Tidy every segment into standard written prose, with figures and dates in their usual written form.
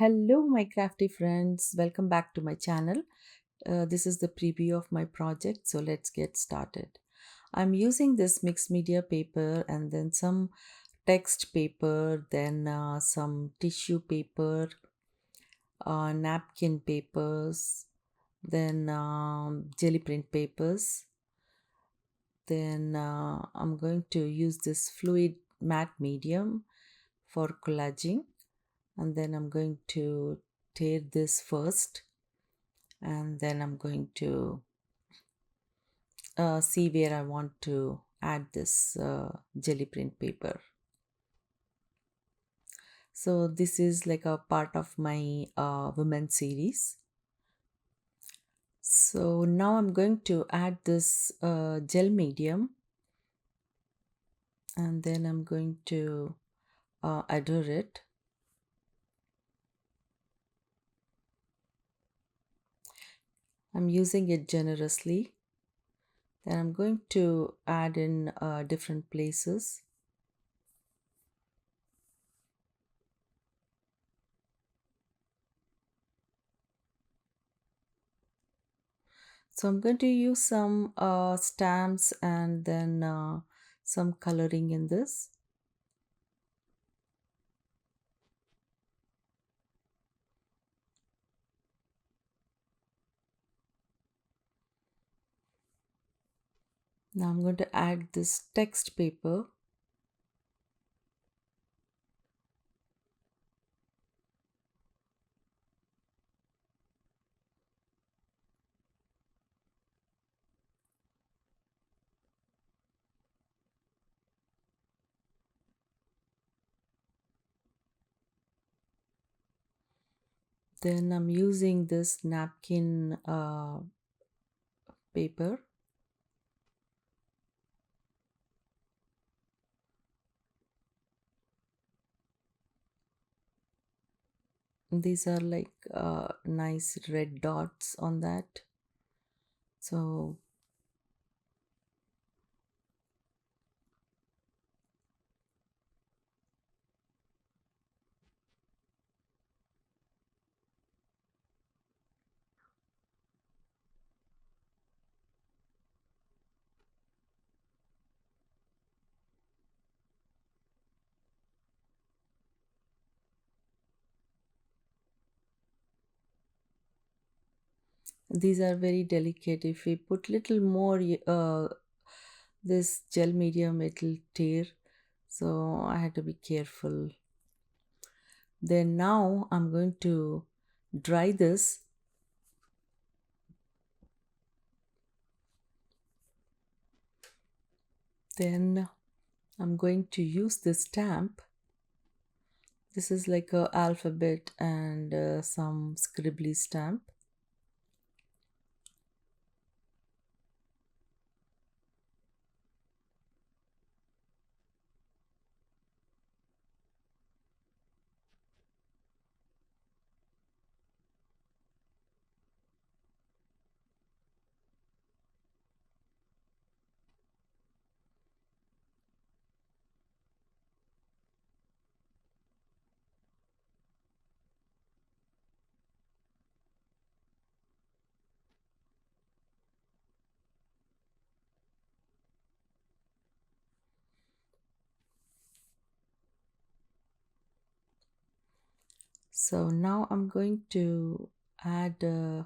Hello, my crafty friends. Welcome back to my channel. This is the preview of my project, so let's get started. I'm using this mixed media paper and then some text paper, then some tissue paper, napkin papers, then jelly print papers. Then I'm going to use this fluid matte medium for collaging, and then I'm going to tear this first, and then I'm going to see where I want to add this jelly print paper. So this is like a part of my women series. So now I'm going to add this gel medium, and then I'm going to adore it. I'm using it generously. Then I'm going to add in different places. So I'm going to use some stamps and then some coloring in this. Now I'm going to add this text paper. Then I'm using this napkin paper. These are like nice red dots on that. So these are very delicate. If we put little more this gel medium, it'll tear. So I had to be careful. Then now I'm going to dry this. Then I'm going to use this stamp. This is like a alphabet and some scribbly stamp. So now I'm going to add a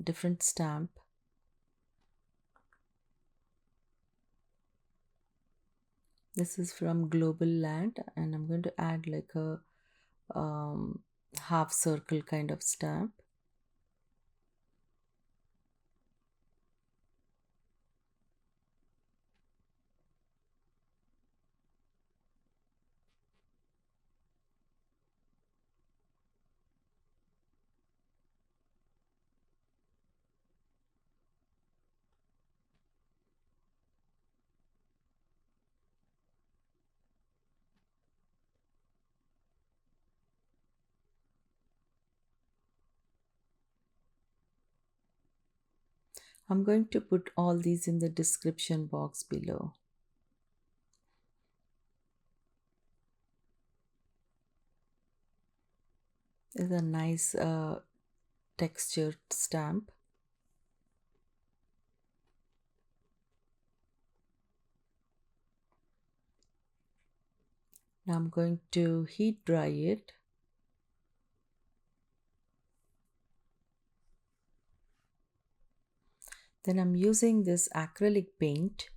different stamp. This is from Global Land, and I'm going to add like a um, half circle kind of stamp. I'm going to put all these in the description box below. is a nice textured stamp. Now I'm going to heat dry it. Then I'm using this acrylic paint.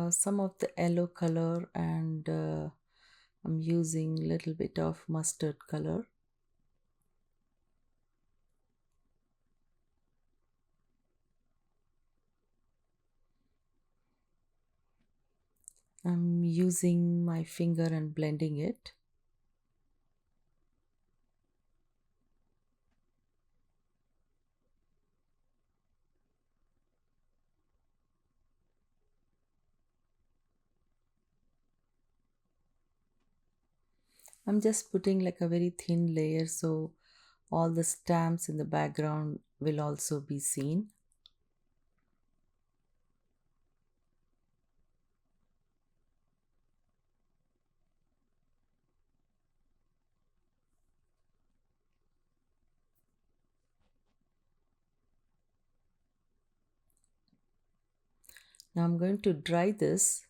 Some of the yellow color, and I'm using little bit of mustard color. I'm using my finger and blending it. I'm just putting like a very thin layer so all the stamps in the background will also be seen. Now I'm going to dry this.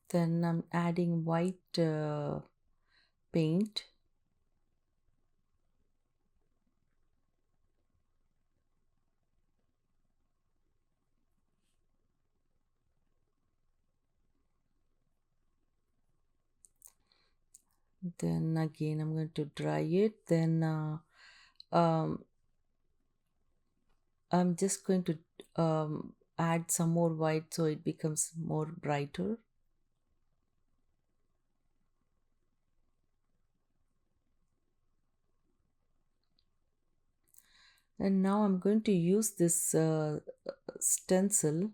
Then I'm adding white paint. Then again I'm going to dry it. Then um, I'm just going to add some more white so it becomes more brighter. And now I'm going to use this stencil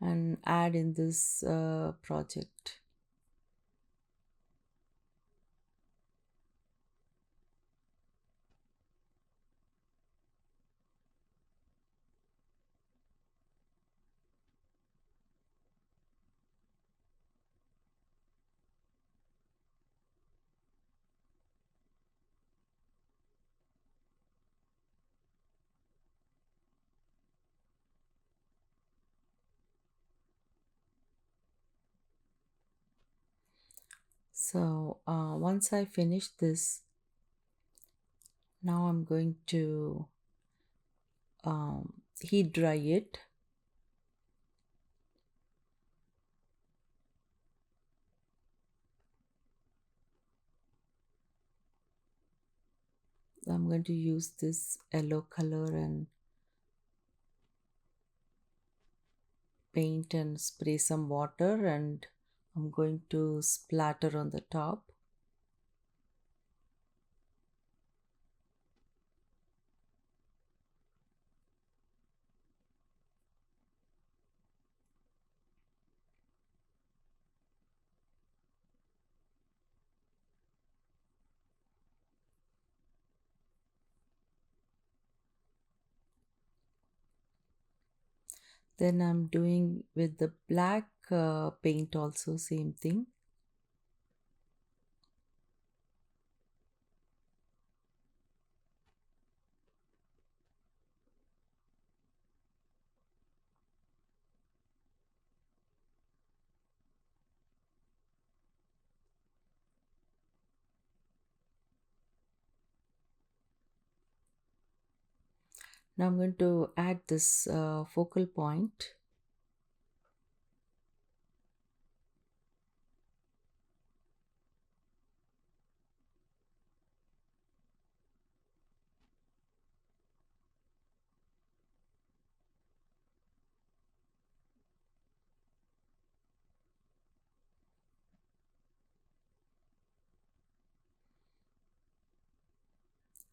and add in this project. So once I finish this, now I'm going to heat dry it. I'm going to use this yellow color and paint and spray some water, and I'm going to splatter on the top. Then I'm doing with the black paint also, same thing. Now I'm going to add this focal point.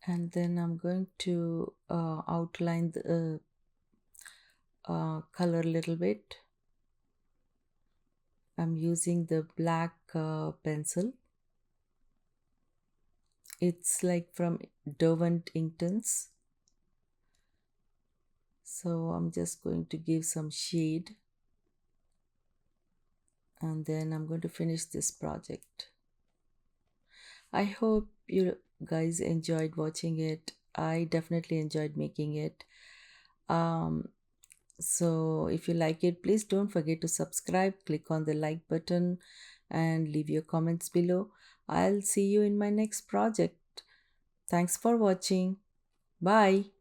And then I'm going to outline the color a little bit, I'm using the black pencil. It's like from Derwent Inkton's. So I'm just going to give some shade, and then I'm going to finish this project. I hope you guys enjoyed watching it. I definitely enjoyed making it. Um, so if you like it, please don't forget to subscribe, click on the like button, and leave your comments below. I'll see you in my next project. Thanks for watching. Bye.